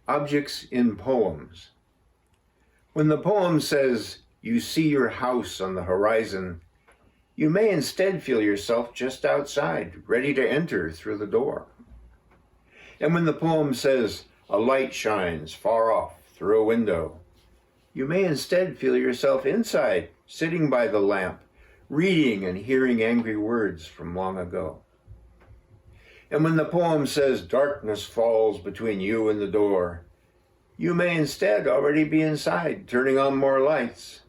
Objects in poems. When the poem says, "You see your house on the horizon," you may instead feel yourself just outside, ready to enter through the door. And when the poem says, "A light shines far off through a window," you may instead feel yourself inside, sitting by the lamp, reading and hearing angry words from long ago. And when the poem says, "Darkness falls between you and the door," you may instead already be inside, turning on more lights.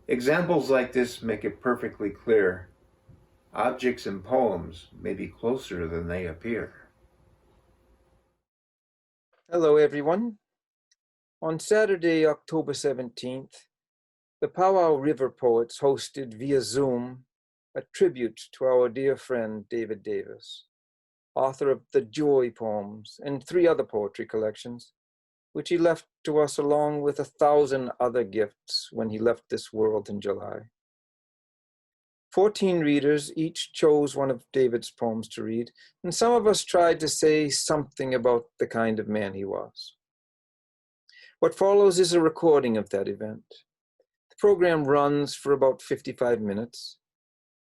Examples like this make it perfectly clear. Objects in poems may be closer than they appear. Hello, everyone. On Saturday, October 17th, the Powow River Poets hosted via Zoom a tribute to our dear friend David Davis, author of the Joy poems and 3 other poetry collections, which he left to us along with 1,000 other gifts when he left this world in July. 14 readers each chose one of David's poems to read, and some of us tried to say something about the kind of man he was. What follows is a recording of that event. The program runs for about 55 minutes.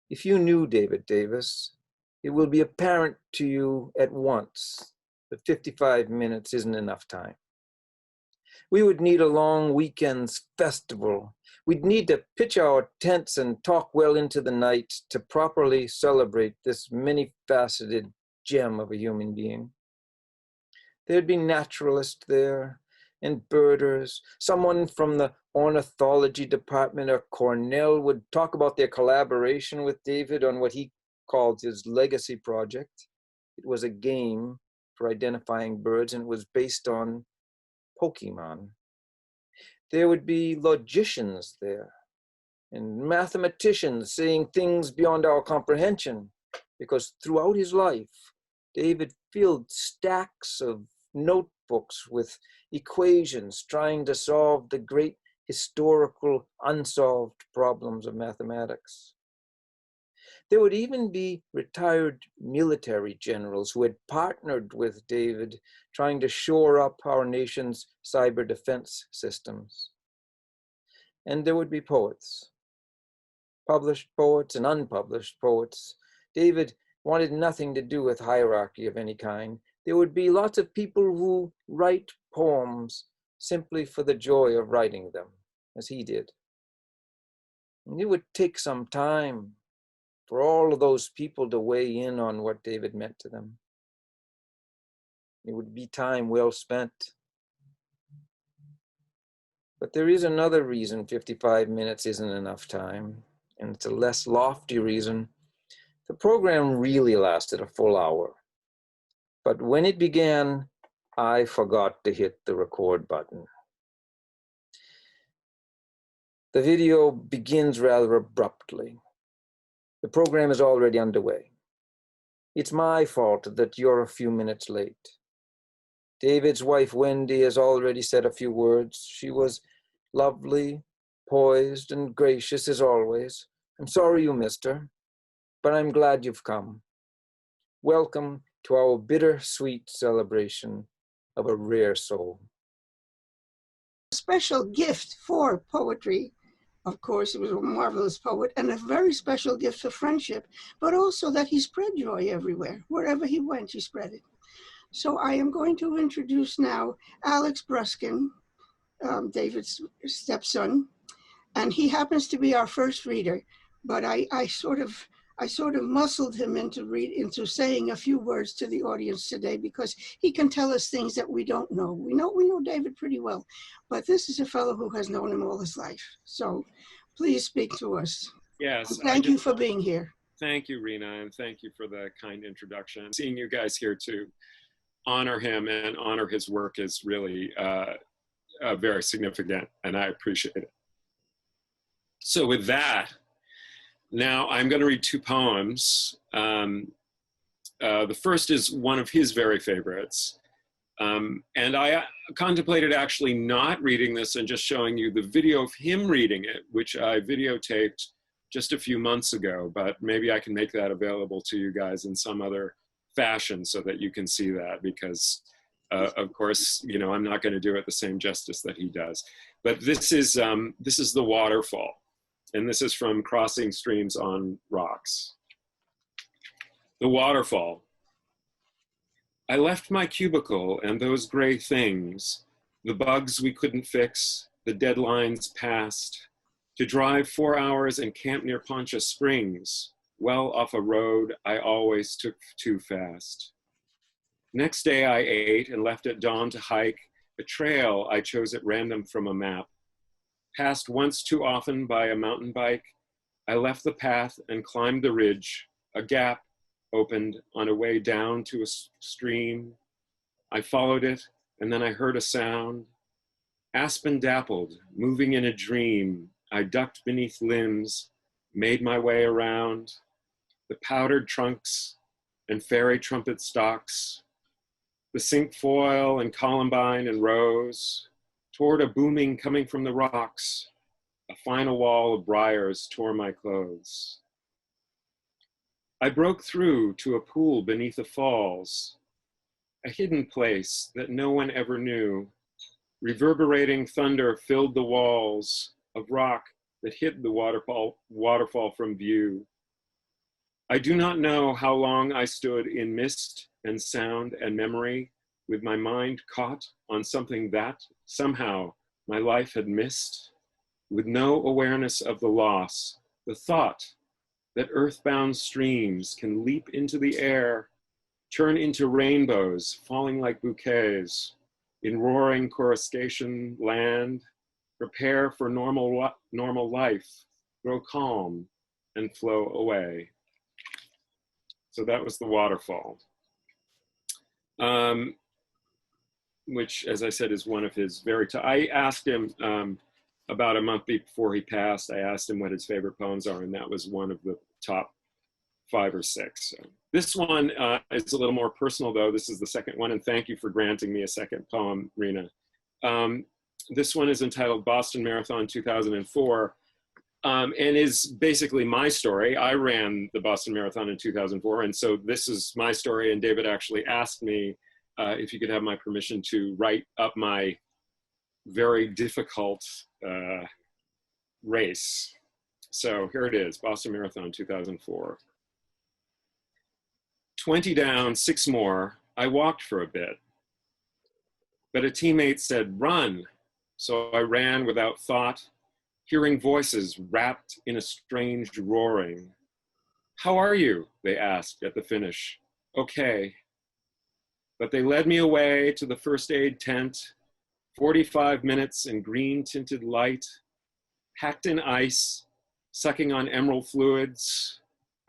If you knew David Davis, it will be apparent to you at once that 55 minutes isn't enough time. We would need a long weekend's festival. We'd need to pitch our tents and talk well into the night to properly celebrate this many-faceted gem of a human being. There'd be naturalists there and birders. Someone from the ornithology department at Cornell would talk about their collaboration with David on what he called his legacy project. It was a game for identifying birds, and it was based on Pokemon. There would be logicians there and mathematicians saying things beyond our comprehension, because throughout his life, David filled stacks of notebooks with equations trying to solve the great historical unsolved problems of mathematics. There would even be retired military generals who had partnered with David trying to shore up our nation's cyber defense systems. And there would be poets, published poets and unpublished poets. David wanted nothing to do with hierarchy of any kind. There would be lots of people who write poems simply for the joy of writing them, as he did. And it would take some time for all of those people to weigh in on what David meant to them. It would be time well spent. But there is another reason 55 minutes isn't enough time, and it's a less lofty reason. The program really lasted a full hour. But when it began, I forgot to hit the record button. The video begins rather abruptly. The program is already underway. It's my fault that you're a few minutes late. David's wife, Wendy, has already said a few words. She was lovely, poised, and gracious as always. I'm sorry you missed her, but I'm glad you've come. Welcome to our bittersweet celebration of a rare soul. Special gift for poetry. Of course, he was a marvelous poet, and a very special gift for friendship, but also that he spread joy everywhere. Wherever he went, he spread it. So I am going to introduce now Alex Bruskin, David's stepson, and he happens to be our first reader, but I sort of muscled him into saying a few words to the audience today, because he can tell us things that we don't know. We know David pretty well, but this is a fellow who has known him all his life. So please speak to us. Yes. And thank you for being here. Thank you, Rhina, and thank you for the kind introduction. Seeing you guys here to honor him and honor his work is really very significant, and I appreciate it. So with that, now I'm going to read 2 poems. The first is one of his very favorites. And I contemplated actually not reading this and just showing you the video of him reading it, which I videotaped just a few months ago, but maybe I can make that available to you guys in some other fashion so that you can see that, because Of course, you know, I'm not going to do it the same justice that he does. But this is the waterfall, and this is from Crossing Streams on Rocks. The waterfall. I left my cubicle and those gray things, the bugs we couldn't fix, the deadlines passed, to drive 4 hours and camp near Poncha Springs, well off a road I always took too fast. Next day I ate and left at dawn to hike a trail I chose at random from a map. Passed once too often by a mountain bike, I left the path and climbed the ridge. A gap opened on a way down to a stream. I followed it, and then I heard a sound. Aspen dappled, moving in a dream. I ducked beneath limbs, made my way around. The powdered trunks and fairy trumpet stalks, the cinquefoil and columbine and rose, toward a booming coming from the rocks. A final wall of briars tore my clothes. I broke through to a pool beneath the falls, a hidden place that no one ever knew. Reverberating thunder filled the walls of rock that hid the waterfall from view. I do not know how long I stood in mist and sound and memory, with my mind caught on something that somehow my life had missed, with no awareness of the loss, the thought that earthbound streams can leap into the air, turn into rainbows, falling like bouquets, in roaring coruscation land, prepare for normal life, grow calm, and flow away. So that was the waterfall, which, as I said, is one of his very, I asked him about a month before he passed, I asked him what his favorite poems are, and that was one of the top 5 or 6. So this one is a little more personal, though. This is the second one, and thank you for granting me a second poem, Rhina. This one is entitled Boston Marathon 2004, and is basically my story. I ran the Boston Marathon in 2004, and so this is my story, and David actually asked me if he could have my permission to write up my very difficult race. So here it is, Boston Marathon 2004. 20 down, 6 more. I walked for a bit, but a teammate said, run. So I ran without thought, hearing voices wrapped in a strange roaring. How are you? They asked at the finish. Okay. But they led me away to the first aid tent, 45 minutes in green tinted light, packed in ice, sucking on emerald fluids,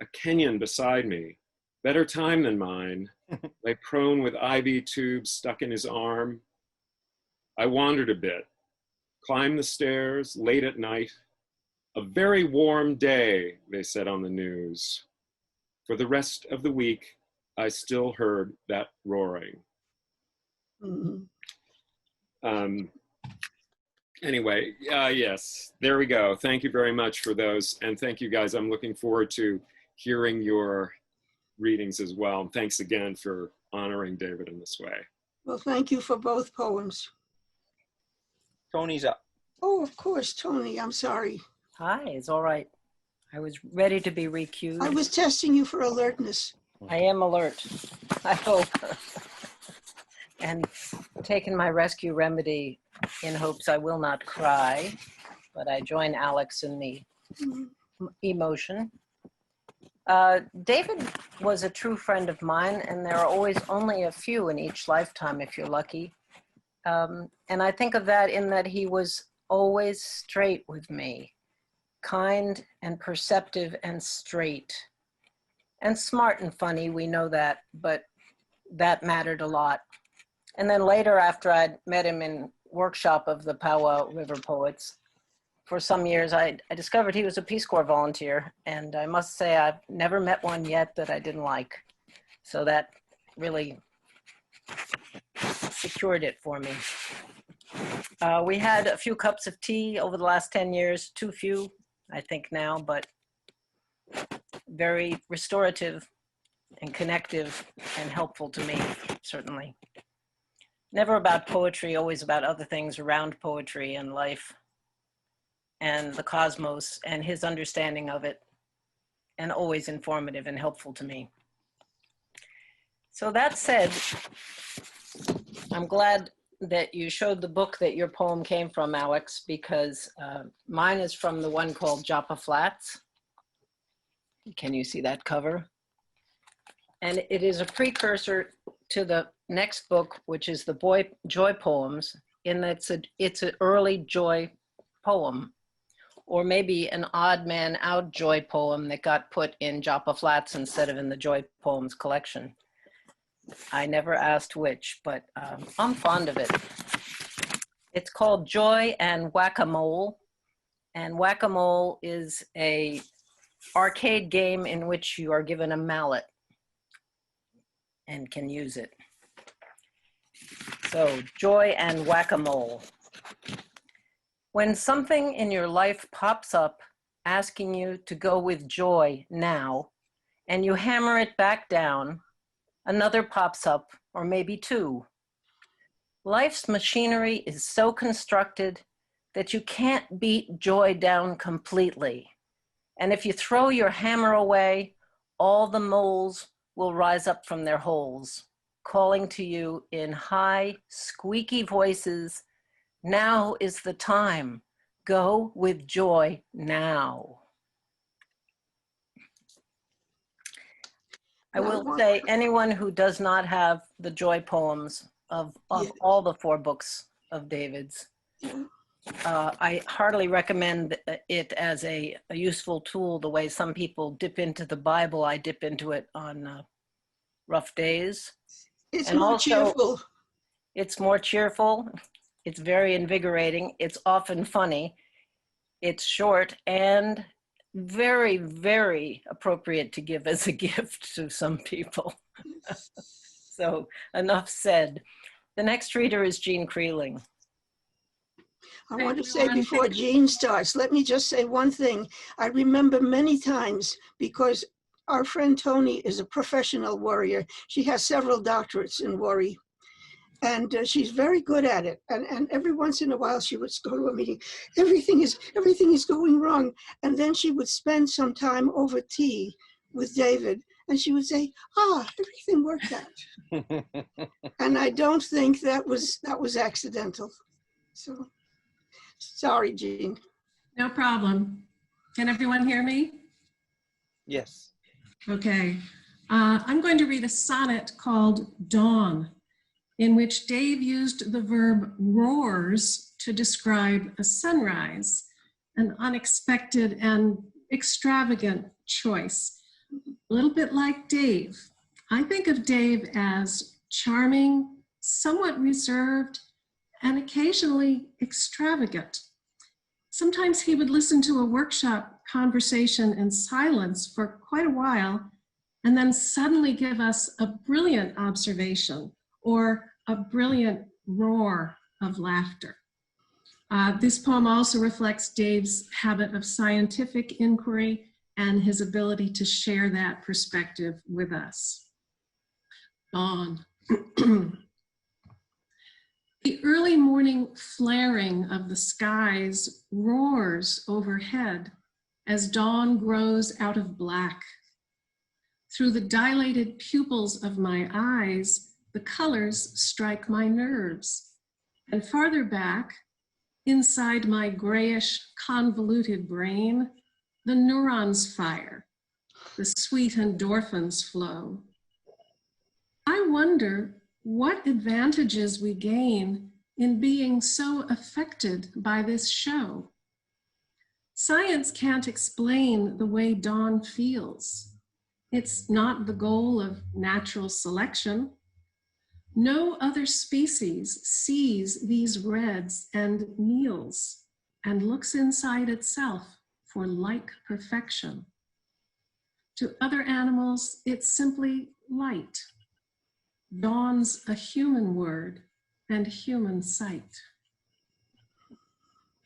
a Kenyan beside me, better time than mine, lay prone with IV tubes stuck in his arm. I wandered a bit, climbed the stairs late at night. A very warm day, they said on the news. For the rest of the week, I still heard that roaring. Mhm. Anyway, yes, there we go. Thank you very much for those. And thank you guys. I'm looking forward to hearing your readings as well. And thanks again for honoring David in this way. Well, thank you for both poems. Tony's up. Oh, of course, Toni, I'm sorry. Hi, it's all right. I was ready to be recused. I was testing you for alertness. I am alert, I hope. And taken my rescue remedy in hopes I will not cry, but I join Alex in the emotion. David was a true friend of mine, and there are always only a few in each lifetime if you're lucky. And I think of that in that he was always straight with me, kind and perceptive and straight, and smart and funny, we know that, but that mattered a lot. And then later, after I'd met him in workshop of the Powow River Poets, for some years, I discovered he was a Peace Corps volunteer, and I must say I've never met one yet that I didn't like. So that really secured it for me. We had a few cups of tea over the last 10 years, too few, I think now, but very restorative and connective and helpful to me, certainly. Never about poetry, always about other things around poetry and life and the cosmos and his understanding of it, and always informative and helpful to me. So that said, I'm glad that you showed the book that your poem came from, Alex, because mine is from the one called Joppa Flats. Can you see that cover? And it is a precursor to the next book, which is the Joy Poems, in that it's an early joy poem, or maybe an odd man out joy poem that got put in Joppa Flats instead of in the Joy Poems collection. I never asked which, but I'm fond of it. It's called Joy and Whack-A-Mole, and Whack-A-Mole is a arcade game in which you are given a mallet and can use it. So, Joy and Whack-A-Mole. When something in your life pops up asking you to go with joy now, and you hammer it back down, another pops up, or maybe two. Life's machinery is so constructed that you can't beat joy down completely. And if you throw your hammer away, all the moles will rise up from their holes, calling to you in high, squeaky voices, now is the time. Go with joy now. I will say, anyone who does not have the joy poems of all the 4 books of David's, I heartily recommend it as a useful tool, the way some people dip into the Bible. I dip into it on rough days. It's more cheerful. It's more cheerful. It's very invigorating. It's often funny. It's short and very, very appropriate to give as a gift to some people. So enough said. The next reader is Jean Kreiling. I want to say before Jean starts, let me just say one thing. I remember many times, because our friend Toni is a professional worrier. She has several doctorates in worry. And she's very good at it. And every once in a while she would go to a meeting, everything is going wrong. And then she would spend some time over tea with David, and she would say, everything worked out. And I don't think that was accidental. So sorry, Jean. No problem. Can everyone hear me? Yes. Okay. I'm going to read a sonnet called Dawn, in which Dave used the verb roars to describe a sunrise, an unexpected and extravagant choice. A little bit like Dave. I think of Dave as charming, somewhat reserved, and occasionally extravagant. Sometimes he would listen to a workshop conversation in silence for quite a while, and then suddenly give us a brilliant observation or a brilliant roar of laughter. This poem also reflects Dave's habit of scientific inquiry and his ability to share that perspective with us. Dawn. The early morning flaring of the skies roars overhead as dawn grows out of black. Through the dilated pupils of my eyes, the colors strike my nerves, and farther back, inside my grayish, convoluted brain, the neurons fire, the sweet endorphins flow. I wonder what advantages we gain in being so affected by this show. Science can't explain the way dawn feels. It's not the goal of natural selection. No other species sees these reds and kneels and looks inside itself for like perfection. To other animals, it's simply light. Dawn's a human word and human sight.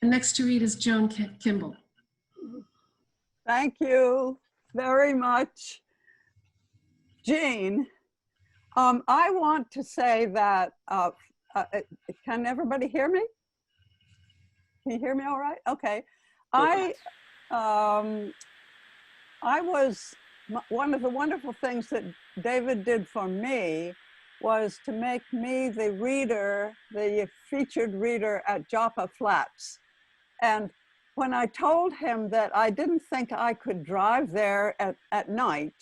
And next to read is Joan Kimball. Thank you very much, Jean. I want to say that can everybody hear me? Can you hear me all right? Okay. One of the wonderful things that David did for me was to make me the reader, the featured reader at Joppa Flats. And when I told him that I didn't think I could drive there at night,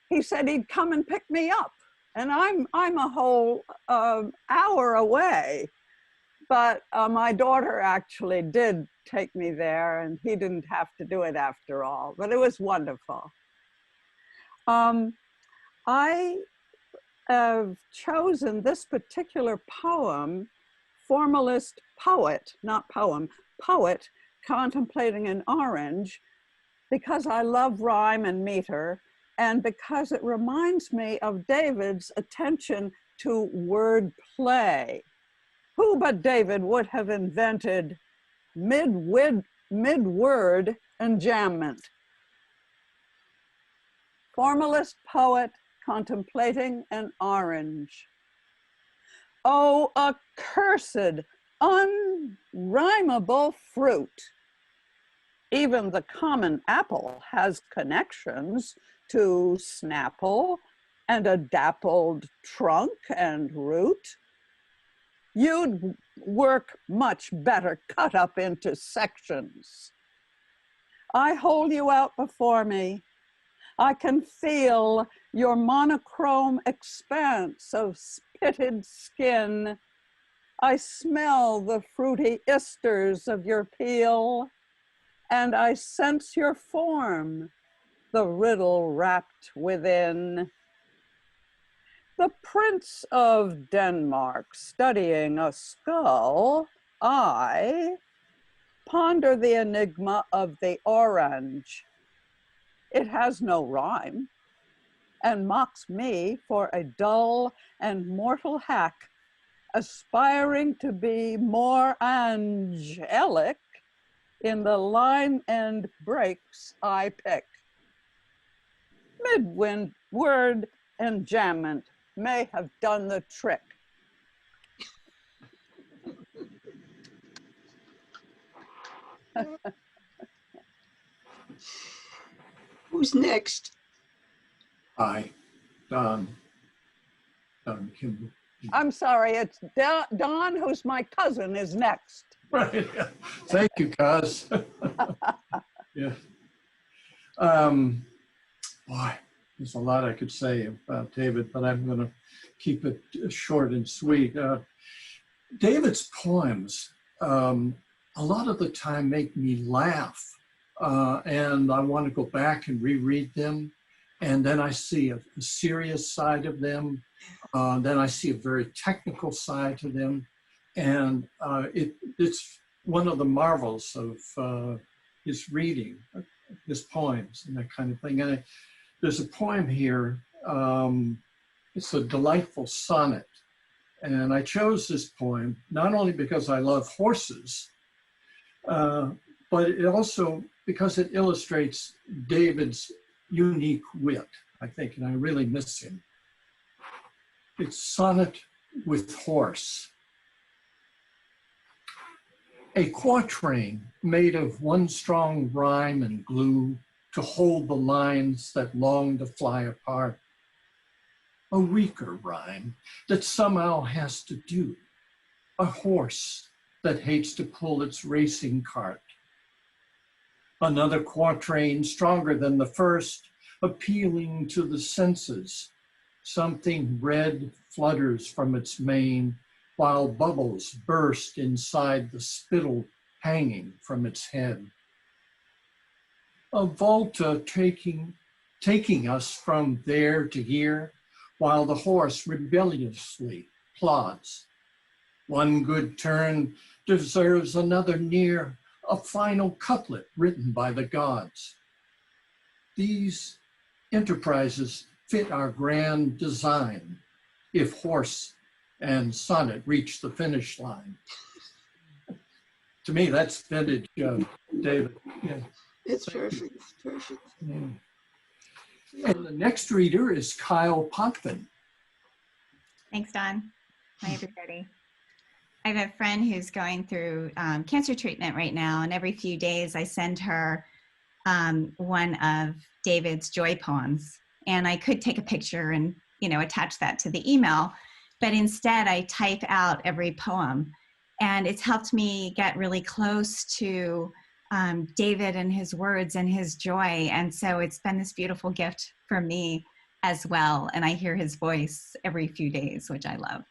he said he'd come and pick me up. And I'm a whole hour away. But my daughter actually did take me there, and he didn't have to do it after all, but it was wonderful. I have chosen this particular poem, Formalist Poet, not poem, Poet Contemplating an Orange, because I love rhyme and meter, and because it reminds me of David's attention to word play. Who but David would have invented mid-word enjambment? Formalist poet contemplating an orange. Oh, accursed, unrhymable fruit. Even the common apple has connections to snapple and a dappled trunk and root. You'd work much better cut up into sections. I hold you out before me. I can feel your monochrome expanse of spitted skin. I smell the fruity esters of your peel, and I sense your form, the riddle wrapped within. The Prince of Denmark studying a skull, I ponder the enigma of the orange. It has no rhyme and mocks me for a dull and mortal hack, aspiring to be more angelic in the line and breaks I pick. Mid-word enjambment may have done the trick. Who's next? Hi, Don Kimball. I'm sorry, it's Don, who's my cousin, is next. Right. Thank you, cuz. Yeah. Boy, there's a lot I could say about David, but I'm going to keep it short and sweet. David's poems, a lot of the time make me laugh, and I want to go back and reread them. And then I see a serious side of them. Then I see a very technical side to them. And it's one of the marvels of his reading, his poems and that kind of thing. And there's a poem here, it's a delightful sonnet. And I chose this poem, not only because I love horses, but it also because it illustrates David's unique wit, I think, and I really miss him. It's Sonnet with Horse. A quatrain made of one strong rhyme and glue to hold the lines that long to fly apart. A weaker rhyme that somehow has to do. A horse that hates to pull its racing cart. Another quatrain stronger than the first, appealing to the senses. Something red flutters from its mane, while bubbles burst inside the spittle hanging from its head. A volta taking us from there to here, while the horse rebelliously plods. One good turn deserves another near, a final couplet written by the gods. These enterprises fit our grand design, if horse and sonnet reach the finish line. To me, that's vintage, David. Yeah. It's perfect, it's perfect. Yeah. And the next reader is Kyle Potvin. Thanks, Don. Hi, everybody. I have a friend who's going through cancer treatment right now, and every few days I send her one of David's joy poems. And I could take a picture and, attach that to the email, but instead I type out every poem. And it's helped me get really close to David and his words and his joy. And so it's been this beautiful gift for me as well. And I hear his voice every few days, which I love.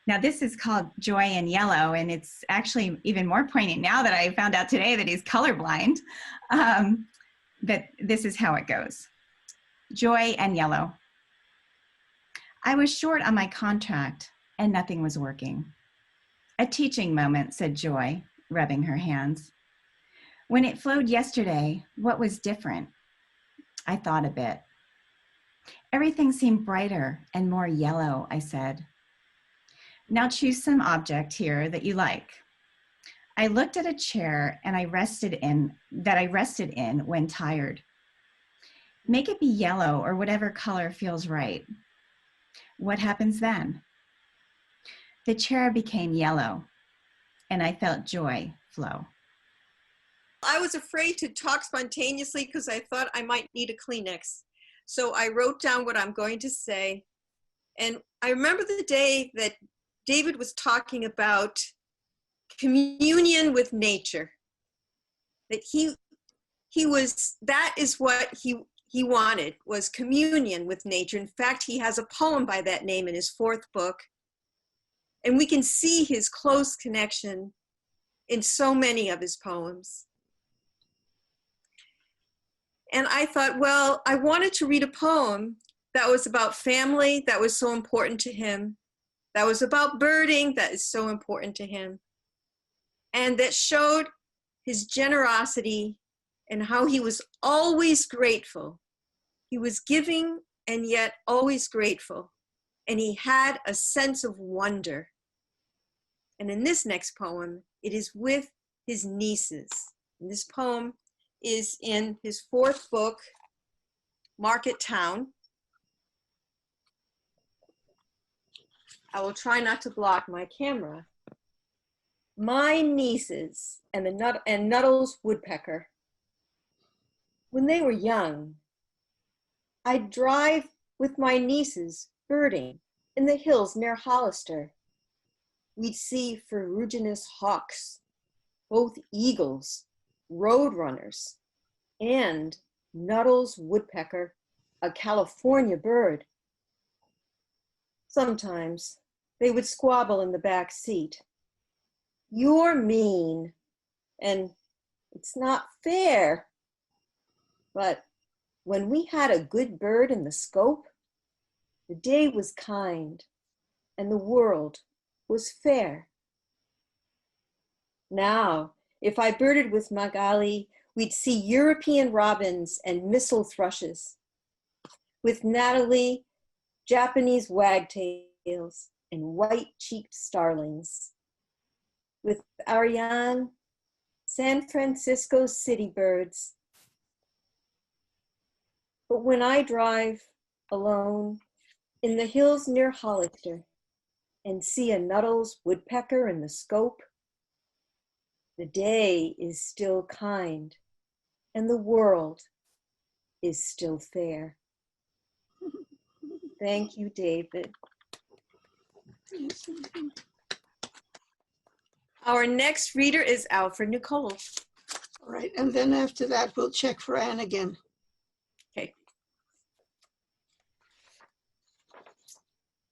Now this is called Joy in Yellow, and it's actually even more poignant now that I found out today that he's colorblind. But this is how it goes. Joy and Yellow. I was short on my contract and nothing was working. A teaching moment, said Joy, rubbing her hands. When it flowed yesterday, what was different? I thought a bit. Everything seemed brighter and more yellow, I said. Now choose some object here that you like. I looked at a chair and I rested in when tired. Make it be yellow or whatever color feels right. What happens then? The chair became yellow and I felt joy flow. I was afraid to talk spontaneously because I thought I might need a Kleenex. So I wrote down what I'm going to say. And I remember the day that David was talking about communion with nature. That that is what he wanted, was communion with nature. In fact, he has a poem by that name in his 4th book. And we can see his close connection in so many of his poems. And I thought, well, I wanted to read a poem that was about family, that was so important to him, that was about birding, that is so important to him, and that showed his generosity and how he was always grateful. He was giving and yet always grateful. And he had a sense of wonder. And in this next poem, it is with his nieces. And this poem is in his 4th book, Market Town. I will try not to block my camera. My nieces and Nuttall's woodpecker. When they were young, I'd drive with my nieces birding in the hills near Hollister. We'd see ferruginous hawks, both eagles, roadrunners, and Nuttall's woodpecker, a California bird. Sometimes they would squabble in the back seat. You're mean, and it's not fair. But when we had a good bird in the scope, the day was kind and the world was fair. Now, if I birded with Magali, we'd see European robins and missel thrushes. With Natalie, Japanese wagtails and white-cheeked starlings. With Ariane, San Francisco city birds. But when I drive alone in the hills near Hollister and see a Nuttall's woodpecker in the scope, the day is still kind and the world is still fair. Thank you, David. Our next reader is Alfred Nicole. All right, and then after that, we'll check for Anne again. Okay.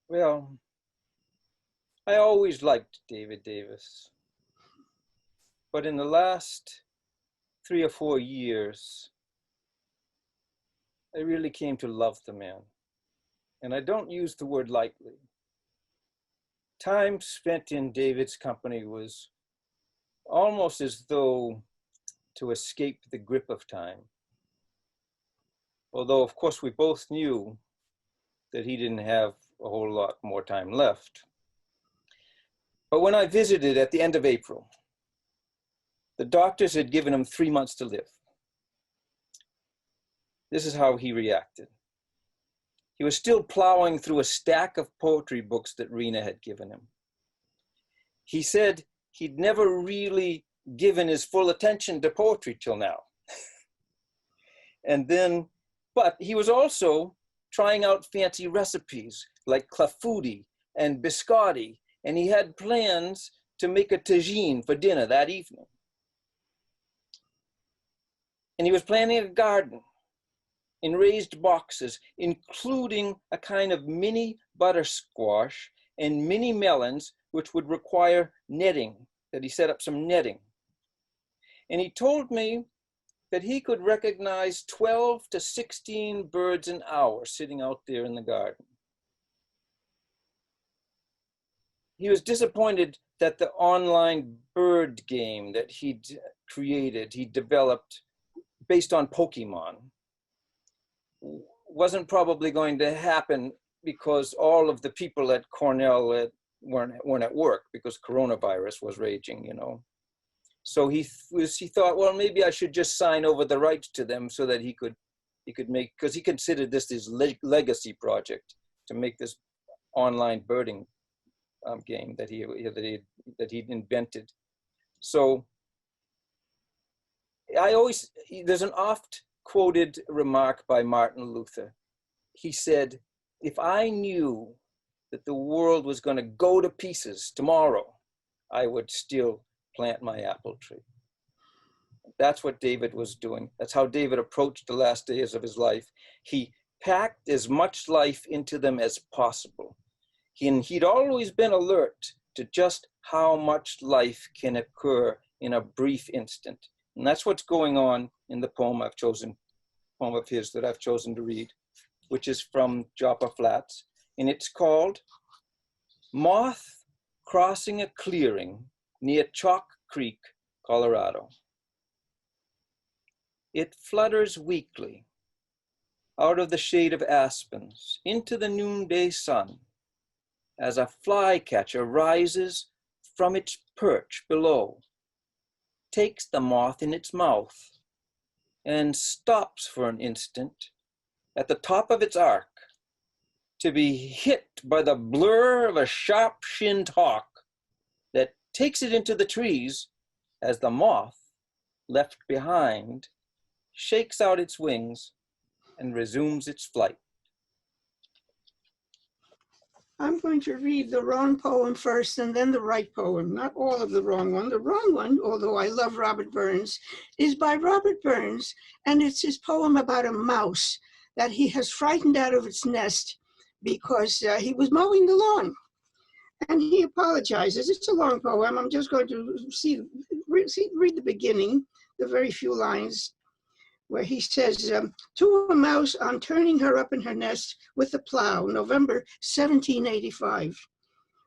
Well, I always liked David Davis, but in the last 3 or 4 years, I really came to love the man. And I don't use the word lightly. Time spent in David's company was almost as though to escape the grip of time. Although, of course, we both knew that he didn't have a whole lot more time left. But when I visited at the end of April, the doctors had given him 3 months to live. This is how he reacted. He was still plowing through a stack of poetry books that Rhina had given him. he said he'd never really given his full attention to poetry till now. And then, but he was also trying out fancy recipes like clafouti and biscotti, and he had plans to make a tagine for dinner that evening. And he was planning a garden in raised boxes, including a kind of mini buttersquash and mini melons, which would require netting, that he set up some netting. And he told me that he could recognize 12 to 16 birds an hour sitting out there in the garden. He was disappointed that the online bird game that he developed based on Pokemon, wasn't probably going to happen because all of the people at Cornell weren't at work because coronavirus was raging, you know. So he thought, well, maybe I should just sign over the rights to them so that he could make, because he considered this his legacy project, to make this online birding game that he'd invented. So there's an oft quoted remark by Martin Luther. He said, if I knew that the world was going to go to pieces tomorrow, I would still plant my apple tree. That's what David was doing. That's how David approached the last days of his life. He packed as much life into them as possible. He'd always been alert to just how much life can occur in a brief instant. And that's what's going on in the poem of his that I've chosen to read, which is from Joppa Flats. And it's called Moth Crossing a Clearing near Chalk Creek, Colorado. It flutters weakly out of the shade of aspens into the noonday sun as a flycatcher rises from its perch below, takes the moth in its mouth and stops for an instant at the top of its arc to be hit by the blur of a sharp-shinned hawk that takes it into the trees as the moth, left behind, shakes out its wings and resumes its flight. I'm going to read the wrong poem first and then the right poem, not all of the wrong one. The wrong one, although I love Robert Burns, is by Robert Burns, and it's his poem about a mouse that he has frightened out of its nest because he was mowing the lawn. And he apologizes. It's a long poem. I'm just going to read the beginning, the very few lines, where he says, to a mouse on turning her up in her nest with the plow, November 1785.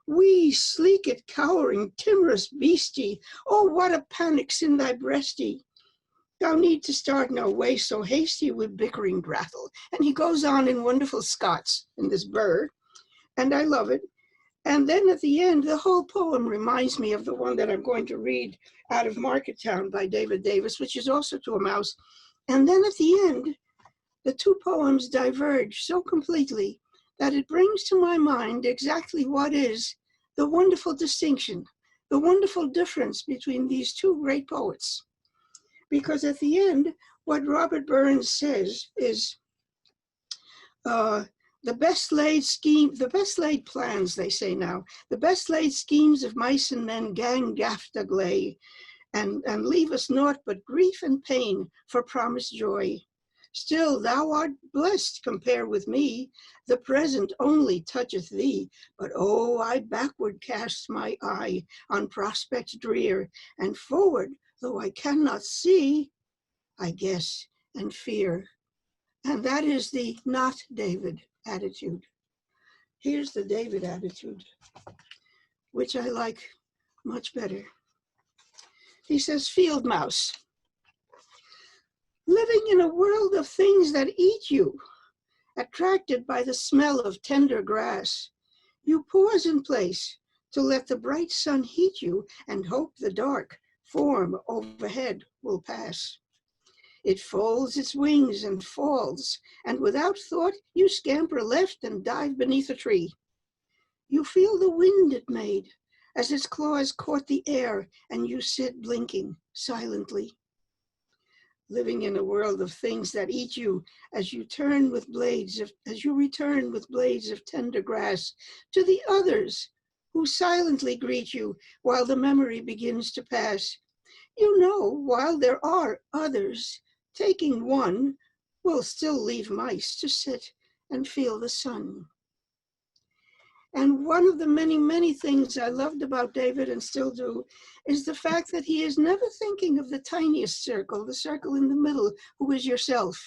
Wee, sleek-it, cowering, timorous beastie, oh, what a panic's in thy breastie. Thou need to start no way so hasty with bickering brattle. And he goes on in wonderful Scots in this bird, and I love it. And then at the end, the whole poem reminds me of the one that I'm going to read out of Market Town by David Davis, which is also to a mouse. And then at the end, the two poems diverge so completely that it brings to my mind exactly what is the wonderful distinction, the wonderful difference between these two great poets. Because at the end, what Robert Burns says is, the best laid plans, they say now, the best laid schemes of mice and men gang gaffed agley, and leave us naught but grief and pain for promised joy. Still thou art blessed, compare with me, the present only toucheth thee, but oh, I backward cast my eye on prospects drear, and forward, though I cannot see, I guess and fear. And that is the not David attitude. Here's the David attitude, which I like much better. He says, field mouse, living in a world of things that eat you, attracted by the smell of tender grass, you pause in place to let the bright sun heat you and hope the dark form overhead will pass. It folds its wings and falls, and without thought you scamper left and dive beneath a tree. You feel the wind it made, as its claws caught the air and you sit blinking silently, living in a world of things that eat you as you return with blades of tender grass to the others who silently greet you while the memory begins to pass. You know, while there are others, taking one will still leave mice to sit and feel the sun. And one of the many, many things I loved about David and still do is the fact that he is never thinking of the tiniest circle, the circle in the middle, who is yourself.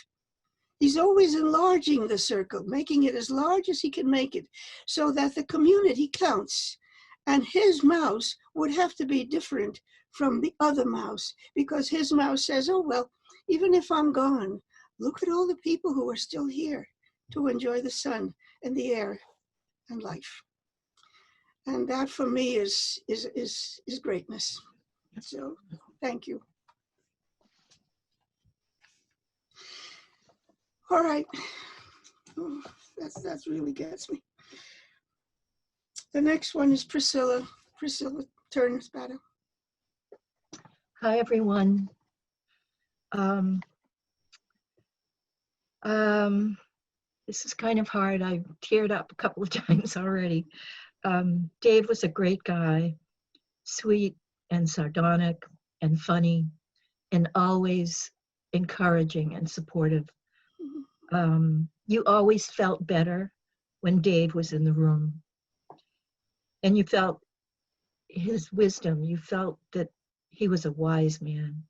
He's always enlarging the circle, making it as large as he can make it, so that the community counts. And his mouse would have to be different from the other mouse, because his mouse says, oh, well, even if I'm gone, look at all the people who are still here to enjoy the sun and the air and life. And that for me is greatness. So thank you. All right, oh, that really gets me. The next one is Pricilla. Pricilla, turn, Spada. Hi, everyone. This is kind of hard. I've teared up a couple of times already. Dave was a great guy, sweet and sardonic and funny and always encouraging and supportive. You always felt better when Dave was in the room. And you felt his wisdom. You felt that he was a wise man.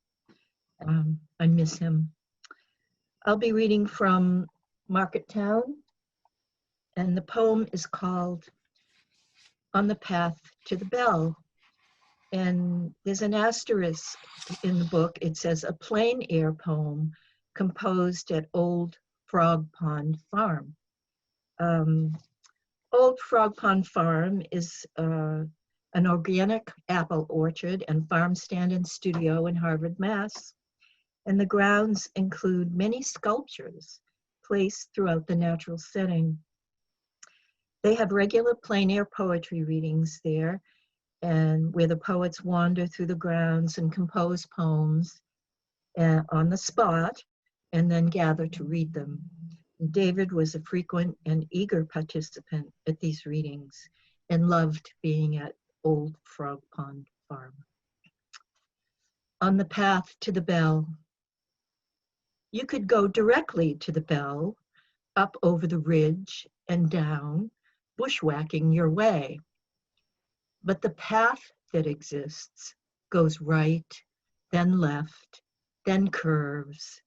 I miss him. I'll be reading from Market Town, and the poem is called On the Path to the Bell. And there's an asterisk in the book. It says a plein air poem composed at Old Frog Pond Farm. Old Frog Pond Farm is an organic apple orchard and farm stand and studio in Harvard, Mass. And the grounds include many sculptures placed throughout the natural setting. They have regular plein air poetry readings there, and where the poets wander through the grounds and compose poems on the spot and then gather to read them. David was a frequent and eager participant at these readings and loved being at Old Frog Pond Farm. On the path to the bell. You could go directly to the bell, up over the ridge and down, bushwhacking your way. But the path that exists goes right, then left, then curves,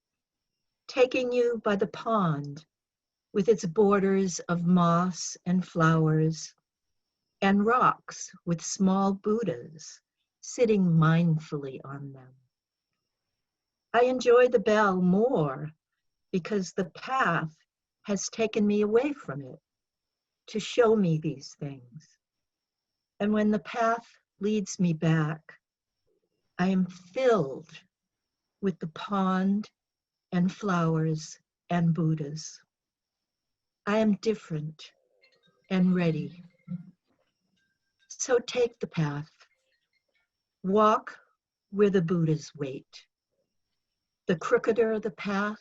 taking you by the pond with its borders of moss and flowers and rocks with small Buddhas sitting mindfully on them. I enjoy the bell more because the path has taken me away from it to show me these things. And when the path leads me back, I am filled with the pond and flowers and Buddhas. I am different and ready. So take the path. Walk where the Buddhas wait. The crookeder the path,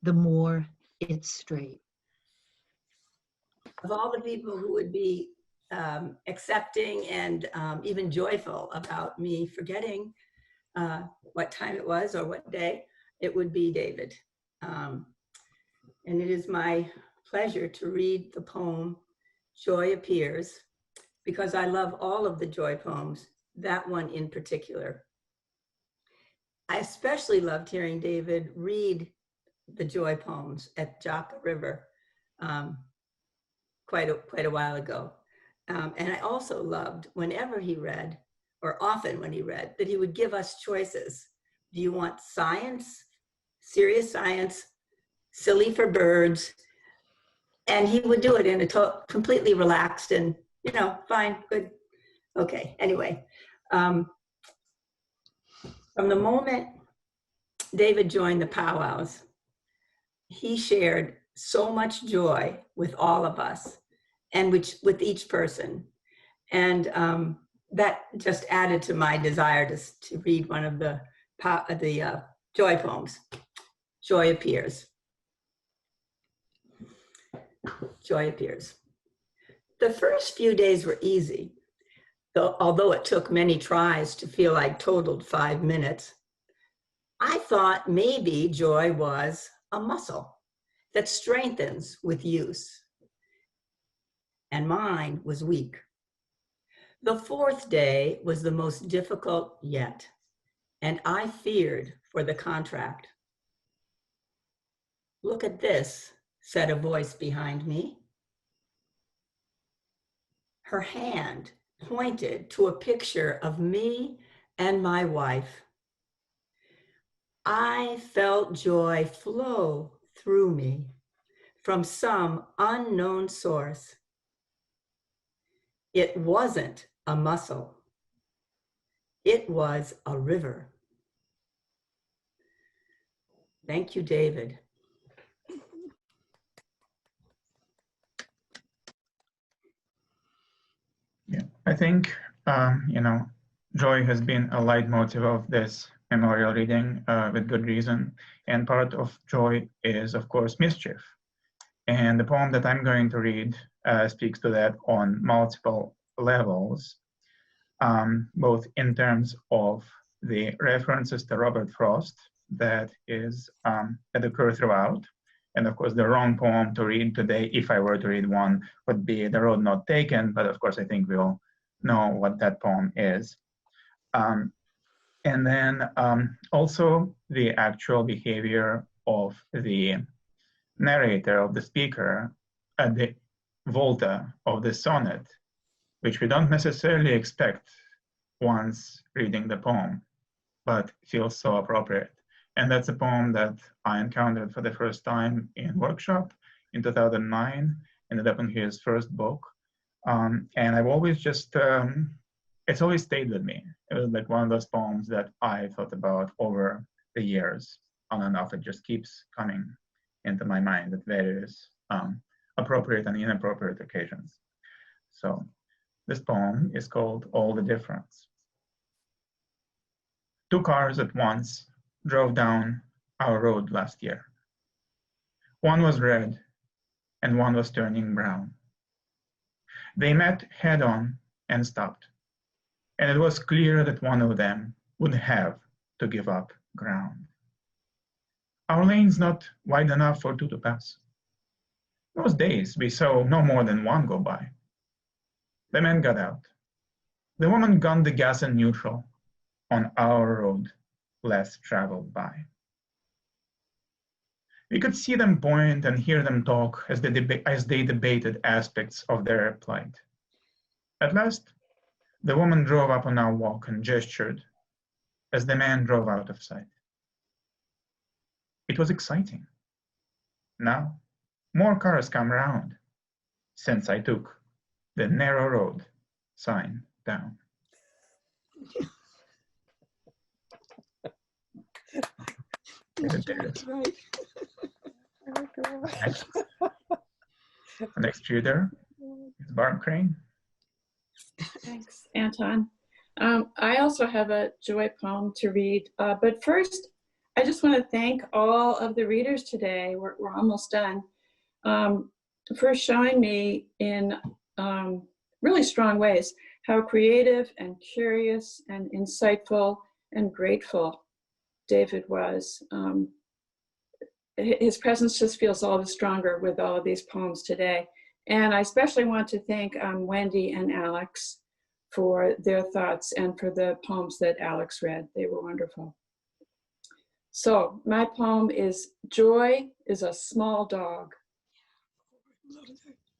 the more it's straight. Of all the people who would be accepting and even joyful about me forgetting what time it was or what day, it would be David. And it is my pleasure to read the poem, Joy Appears, because I love all of the joy poems, that one in particular. I especially loved hearing David read the joy poems at Joppa River quite a while ago. And I also loved whenever he read, or often when he read, that he would give us choices. Do you want science, serious science, silly for birds? And he would do it in a completely relaxed and, you know, fine, good, okay. Anyway, from the moment David joined the powwows, he shared so much joy with all of us and with each person. And that just added to my desire to read one of the joy poems. Joy appears. Joy appears. The first few days were easy, although it took many tries to feel I'd totaled 5 minutes. I thought maybe joy was a muscle that strengthens with use, and mine was weak. The 4th day was the most difficult yet, and I feared for the contract. Look at this, said a voice behind me. Her hand pointed to a picture of me and my wife. I felt joy flow through me from some unknown source. It wasn't a muscle. It was a river. Thank you, David. Yeah, I think, joy has been a leitmotif of this memorial reading with good reason. And part of joy is, of course, mischief. And the poem that I'm going to read speaks to that on multiple levels, both in terms of the references to Robert Frost that occur throughout. And of course, the wrong poem to read today, if I were to read one, would be The Road Not Taken. But of course, I think we all know what that poem is. And then also the actual behavior of the narrator, of the speaker, at the volta of the sonnet, which we don't necessarily expect once reading the poem, but feels so appropriate. And that's a poem that I encountered for the first time in workshop in 2009, ended up in his first book. And I've always just, it's always stayed with me. It was like one of those poems that I thought about over the years, on and off. It just keeps coming into my mind at various appropriate and inappropriate occasions. So this poem is called All the Difference. 2 cars at once drove down our road last year. One was red and one was turning brown. They met head on and stopped. And it was clear that one of them would have to give up ground. Our lane's not wide enough for 2 to pass. Those days we saw no more than 1 go by. The man got out. The woman gunned the gas in neutral on our road, less traveled by. We could see them point and hear them talk as they debated aspects of their plight. At last, the woman drove up on our walk and gestured as the man drove out of sight. It was exciting. Now, more cars come round since I took the narrow road sign down. That's right. Next reader is Barb Crane. Thanks, Anton. I also have a joy poem to read, but first, I just want to thank all of the readers today. We're almost done. For showing me in really strong ways how creative and curious and insightful and grateful David was. His presence just feels all the stronger with all of these poems today. And I especially want to thank Wendy and Alex for their thoughts and for the poems that Alex read. They were wonderful. So my poem is Joy is a Small Dog.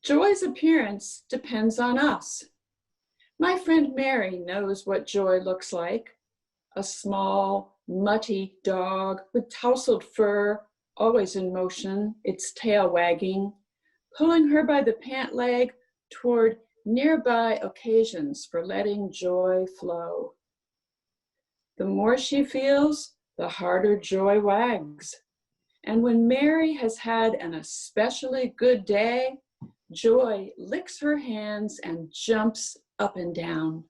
Joy's appearance depends on us. My friend Mary knows what joy looks like. A small, mutty dog with tousled fur, always in motion, its tail wagging, pulling her by the pant leg toward nearby occasions for letting joy flow. The more she feels, the harder joy wags. And when Mary has had an especially good day, joy licks her hands and jumps up and down.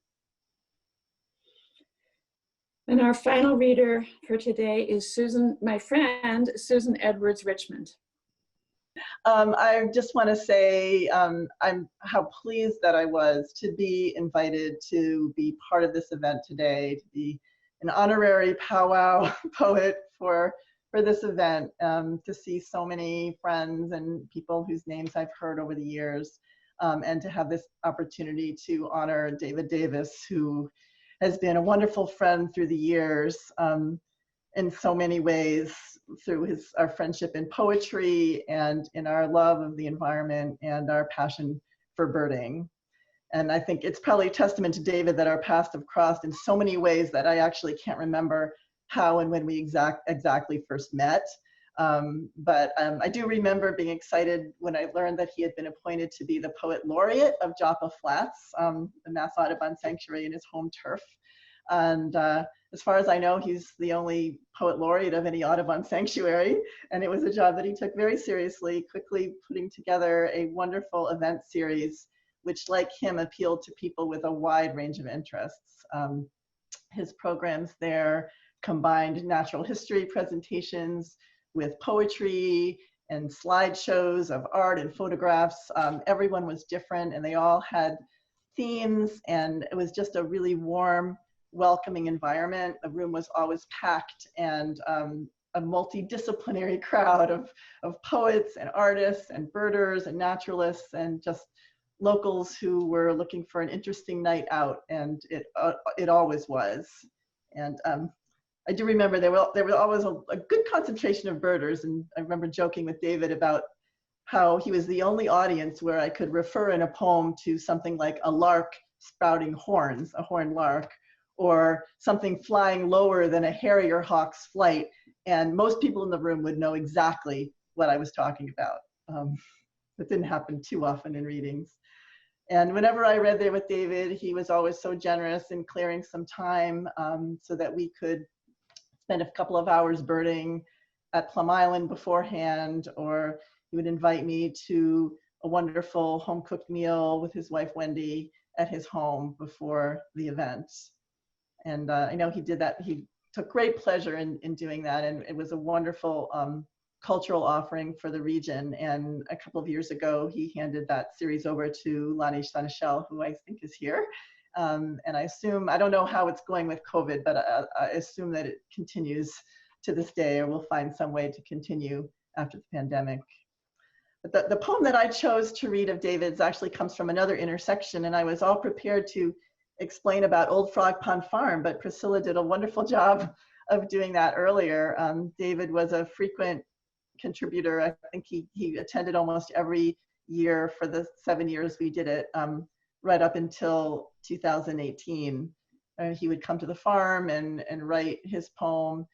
And our final reader for today is Susan, my friend, Susan Edwards Richmond. I just want to say how pleased that I was to be invited to be part of this event today, to be an honorary powwow poet for this event, to see so many friends and people whose names I've heard over the years, and to have this opportunity to honor David Davis, who has been a wonderful friend through the years, in so many ways, through our friendship in poetry and in our love of the environment and our passion for birding. And I think it's probably a testament to David that our paths have crossed in so many ways that I actually can't remember how and when we exactly first met. But I do remember being excited when I learned that he had been appointed to be the Poet Laureate of Joppa Flats, the Mass Audubon Sanctuary in his home turf. And as far as I know, he's the only Poet Laureate of any Audubon sanctuary. And it was a job that he took very seriously, quickly putting together a wonderful event series, which, like him, appealed to people with a wide range of interests. His programs there combined natural history presentations with poetry and slideshows of art and photographs. Everyone was different and they all had themes, and it was just a really warm, welcoming environment. The room was always packed, and a multidisciplinary crowd of poets and artists and birders and naturalists and just locals who were looking for an interesting night out, and it always was. And I do remember there was always a good concentration of birders, and I remember joking with David about how he was the only audience where I could refer in a poem to something like a lark sprouting horns, a horned lark, or something flying lower than a harrier hawk's flight, and most people in the room would know exactly what I was talking about. It didn't happen too often in readings. And whenever I read there with David, he was always so generous in clearing some time so that we could spend a couple of hours birding at Plum Island beforehand, or he would invite me to a wonderful home-cooked meal with his wife, Wendy, at his home before the event. And I know he did that. He took great pleasure in doing that, and it was a wonderful cultural offering for the region. And a couple of years ago, he handed that series over to Lani Sanishel, who I think is here. And I assume, I don't know how it's going with COVID, but I assume that it continues to this day, or we'll find some way to continue after the pandemic. But the poem that I chose to read of David's actually comes from another intersection, and I was all prepared to explain about Old Frog Pond Farm, but Pricilla did a wonderful job of doing that earlier. David was a frequent contributor. I think he attended almost every year for the 7 years we did it, right up until 2018. He would come to the farm and write his poem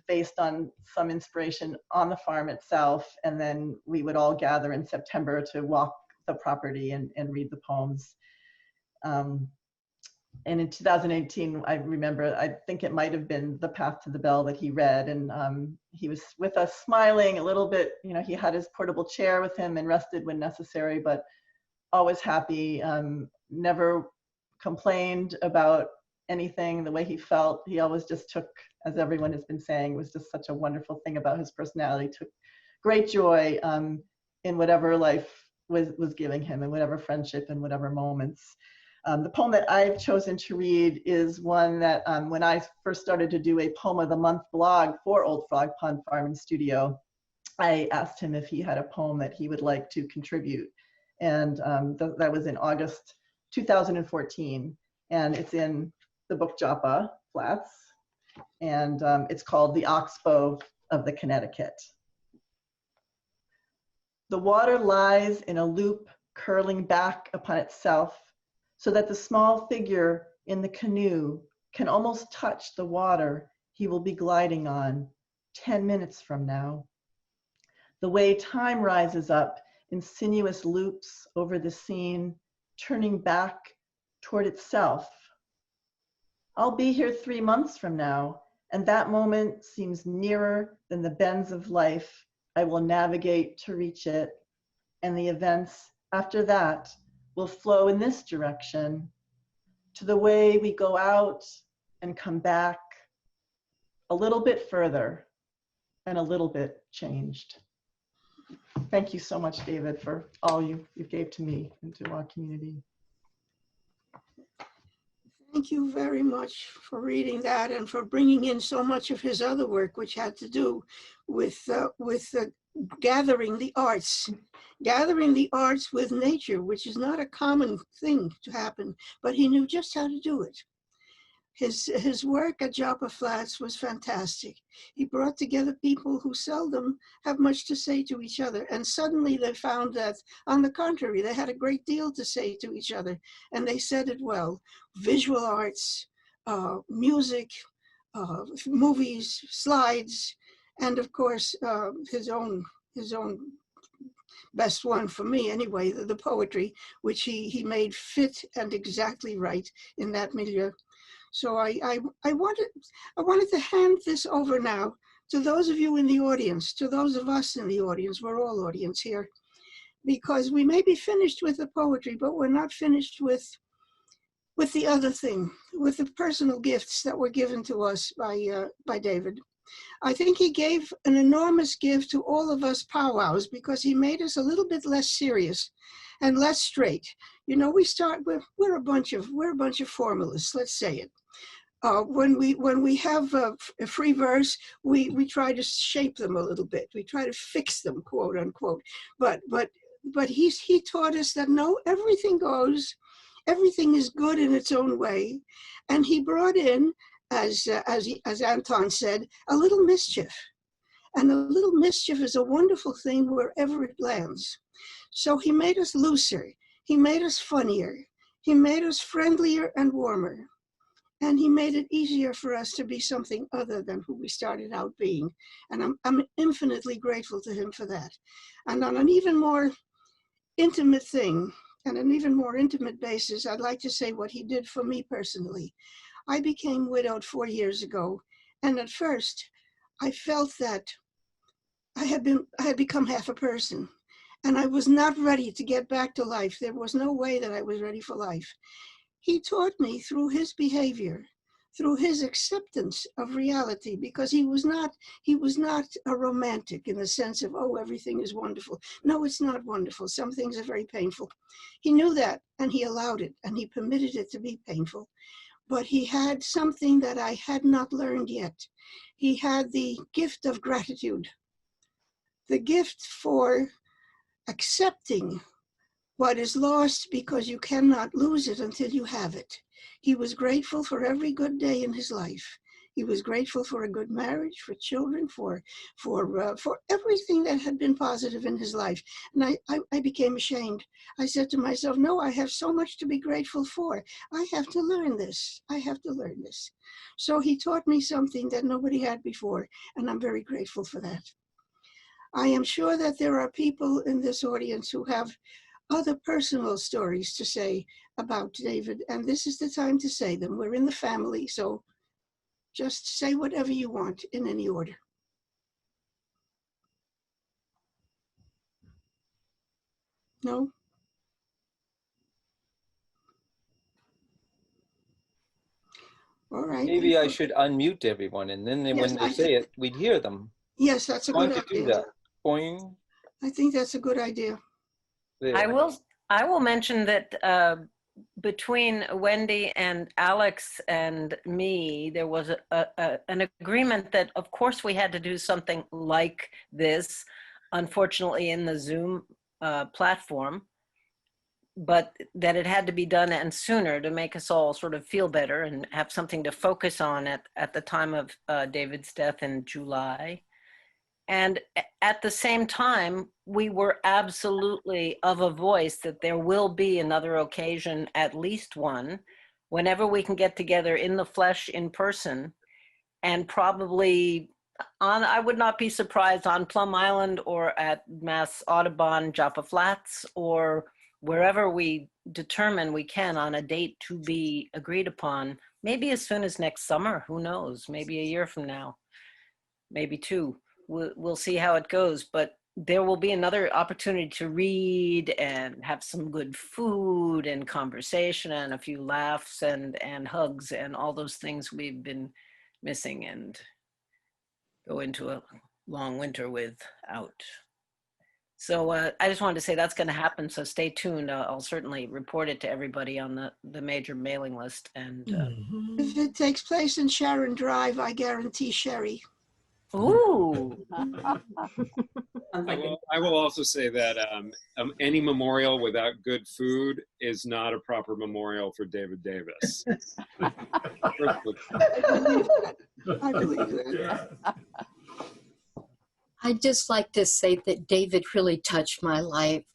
based on some inspiration on the farm itself, and then we would all gather in September to walk the property and read the poems. And in 2018, I remember, I think it might have been The Path to the Bell that he read, and he was with us smiling a little bit. You know, he had his portable chair with him and rested when necessary, but always happy, never complained about anything, the way he felt. He always just took, as everyone has been saying, was just such a wonderful thing about his personality, took great joy in whatever life was giving him, and whatever friendship and whatever moments. The poem that I've chosen to read is one that when I first started to do a Poem of the Month blog for Old Frog Pond Farm and Studio, I asked him if he had a poem that he would like to contribute. And that was in August 2014. And it's in the book Joppa Flats. And it's called The Oxbow of the Connecticut. The water lies in a loop curling back upon itself, so that the small figure in the canoe can almost touch the water he will be gliding on 10 minutes from now. The way time rises up in sinuous loops over the scene, turning back toward itself. I'll be here 3 months from now, and that moment seems nearer than the bends of life I will navigate to reach it, and the events after that will flow in this direction, to the way we go out and come back a little bit further and a little bit changed. Thank you so much, David, for all you gave to me and to our community. Thank you very much for reading that and for bringing in so much of his other work, which had to do with gathering the arts with nature, which is not a common thing to happen, but he knew just how to do it. His work at Joppa Flats was fantastic. He brought together people who seldom have much to say to each other, and suddenly they found that, on the contrary, they had a great deal to say to each other, and they said it well. Visual arts, music, movies, slides, and of course his own best one for me anyway, the poetry, which he made fit and exactly right in that milieu. So I wanted to hand this over now to those of you in the audience, to those of us in the audience. We're all audience here, because we may be finished with the poetry, but we're not finished with the other thing, with the personal gifts that were given to us by David. I think he gave an enormous gift to all of us powwows, because he made us a little bit less serious and less straight. You know, we're a bunch of formalists, let's say it. When we have a free verse, we try to shape them a little bit. We try to fix them, quote unquote. But he taught us that no, everything goes, everything is good in its own way, and he brought in, as Anton said, a little mischief. And a little mischief is a wonderful thing wherever it lands. So he made us looser, he made us funnier, he made us friendlier and warmer, and he made it easier for us to be something other than who we started out being. And I'm infinitely grateful to him for that. And on an even more intimate thing, and an even more intimate basis, I'd like to say what he did for me personally. I became widowed 4 years ago, and at first I felt that I had become half a person, and I was not ready to get back to life. There was no way that I was ready for life. He taught me through his behavior, through his acceptance of reality, because he was not a romantic in the sense of, oh, everything is wonderful. No, it's not wonderful. Some things are very painful. He knew that, and he allowed it, and he permitted it to be painful. But he had something that I had not learned yet. He had the gift of gratitude, the gift for accepting what is lost, because you cannot lose it until you have it. He was grateful for every good day in his life. He was grateful for a good marriage, for children, for everything that had been positive in his life. And I became ashamed. I said to myself, no, I have so much to be grateful for. I have to learn this. I have to learn this. So he taught me something that nobody had before, and I'm very grateful for that. I am sure that there are people in this audience who have other personal stories to say about David, and this is the time to say them. We're in the family, so just say whatever you want in any order. No? All right. Maybe I should unmute everyone, and then when they say it, we'd hear them. Yes, that's a good idea. Do that. Boing. I think that's a good idea. There. I will mention that between Wendy and Alex and me, there was an agreement that, of course, we had to do something like this, unfortunately, in the Zoom platform, but that it had to be done and sooner to make us all sort of feel better and have something to focus on at the time of David's death in July. And at the same time, we were absolutely of a voice that there will be another occasion, at least one, whenever we can get together in the flesh, in person, and probably on, I would not be surprised, on Plum Island or at Mass Audubon, Joppa Flats, or wherever we determine we can on a date to be agreed upon, maybe as soon as next summer, who knows, maybe a year from now, maybe two. We'll see how it goes, but there will be another opportunity to read and have some good food and conversation and a few laughs and hugs and all those things we've been missing and go into a long winter without. So I just wanted to say that's going to happen. So stay tuned. I'll certainly report it to everybody on the major mailing list. And if it takes place in Sharon Drive, I guarantee sherry. ooh. I will also say that any memorial without good food is not a proper memorial for David Davis. I believe that. I'd just like to say that David really touched my life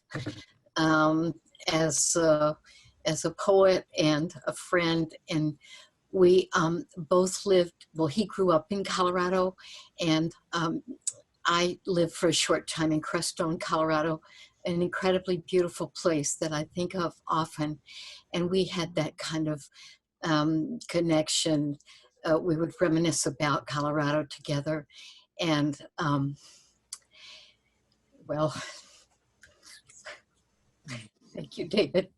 as a poet and a friend. And we both lived, well, he grew up in Colorado, and I lived for a short time in Crestone, Colorado, an incredibly beautiful place that I think of often. And we had that kind of connection. We would reminisce about Colorado together. And well, thank you, David.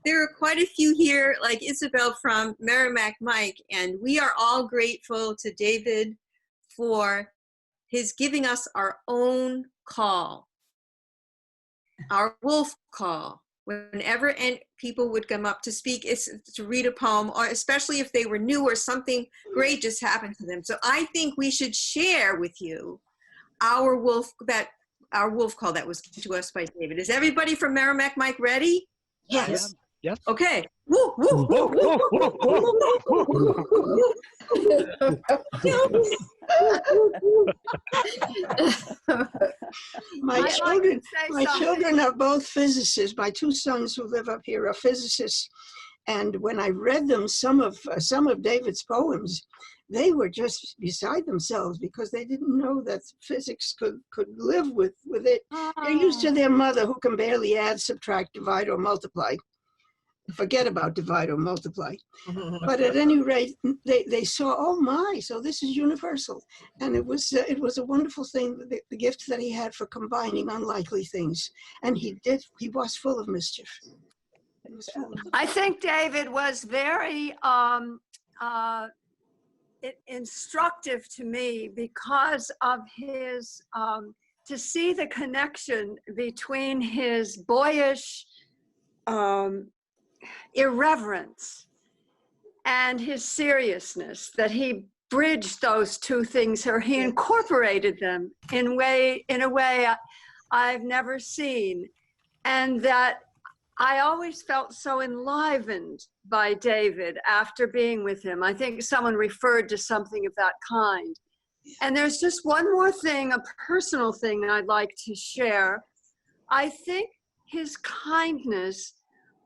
There are quite a few here, like Isabel from Merrimack Mike, and we are all grateful to David for his giving us our own call, our wolf call. Whenever people would come up to speak, it's to read a poem, or especially if they were new or something great just happened to them. So I think we should share with you our wolf call that was given to us by David. Is everybody from Merrimack Mike ready? Yes. Yes. Okay. Woo, woo, woo, woo, woo, woo, woo, My children are both physicists. My two sons who live up here are physicists. And when I read them some of David's poems, they were just beside themselves because they didn't know that physics could live with it. They're used to their mother who can barely add, subtract, divide, or multiply. Forget about divide or multiply. But at any rate, they saw, oh my, so this is universal. And it was a wonderful thing, the gift that he had for combining unlikely things. And he was full of mischief. I think David was very instructive to me because of his, to see the connection between his boyish irreverence and his seriousness, that he bridged those two things, or he incorporated them in a way I've never seen, and that I always felt so enlivened by David after being with him. I think someone referred to something of that kind. And there's just one more thing, a personal thing I'd like to share. I think his kindness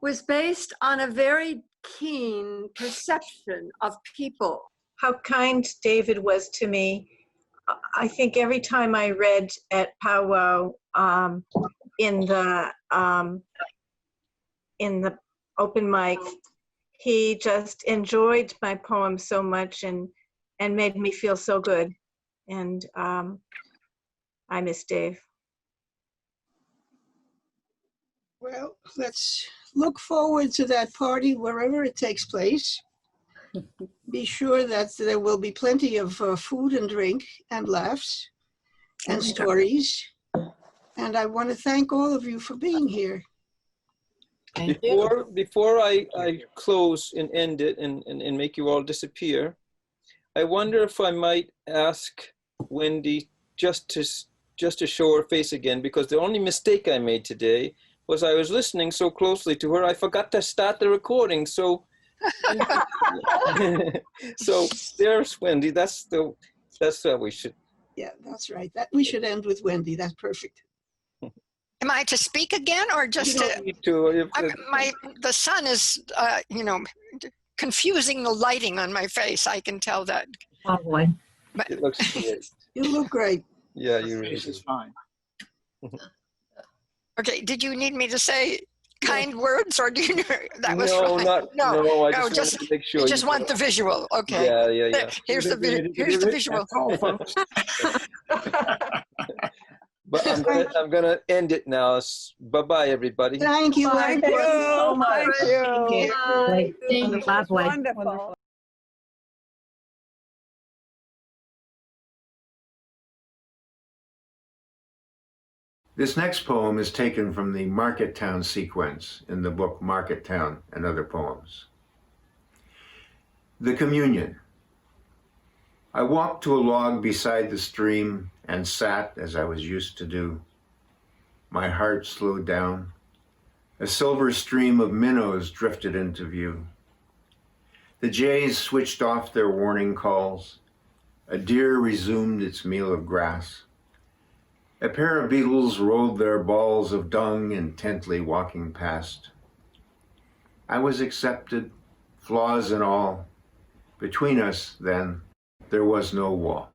was based on a very keen perception of people. How kind David was to me. I think every time I read at Powow in the open mic, he just enjoyed my poem so much and made me feel so good. And I miss Dave. Well, let's look forward to that party wherever it takes place. Be sure that there will be plenty of food and drink and laughs and stories. And I want to thank all of you for being here. Before I close and end it and make you all disappear, I wonder if I might ask Wendy just to show her face again, because the only mistake I made today was I was listening so closely to her, I forgot to start the recording. So, so there's Wendy. That's how we should. Yeah, that's right. That we should end with Wendy. That's perfect. Am I to speak again, or just the sun is, confusing the lighting on my face. I can tell that. Probably. But it looks great. You look great. Yeah, you really is fine. Okay, did you need me to say kind words, or do you know that was no, right? not, no, I just just wanted to make sure. you just want the visual. Okay. Yeah. Here's the visual. That's all, folks. But I'm gonna end it now. Bye-bye, everybody. Thank you. Thank you so much. Thank you. Lovely. Wonderful. This next poem is taken from the Market Town sequence in the book Market Town and Other Poems. The Communion. I walked to a log beside the stream and sat as I was used to do. My heart slowed down. A silver stream of minnows drifted into view. The jays switched off their warning calls. A deer resumed its meal of grass. A pair of beetles rolled their balls of dung intently walking past. I was accepted, flaws and all. Between us, then, there was no wall.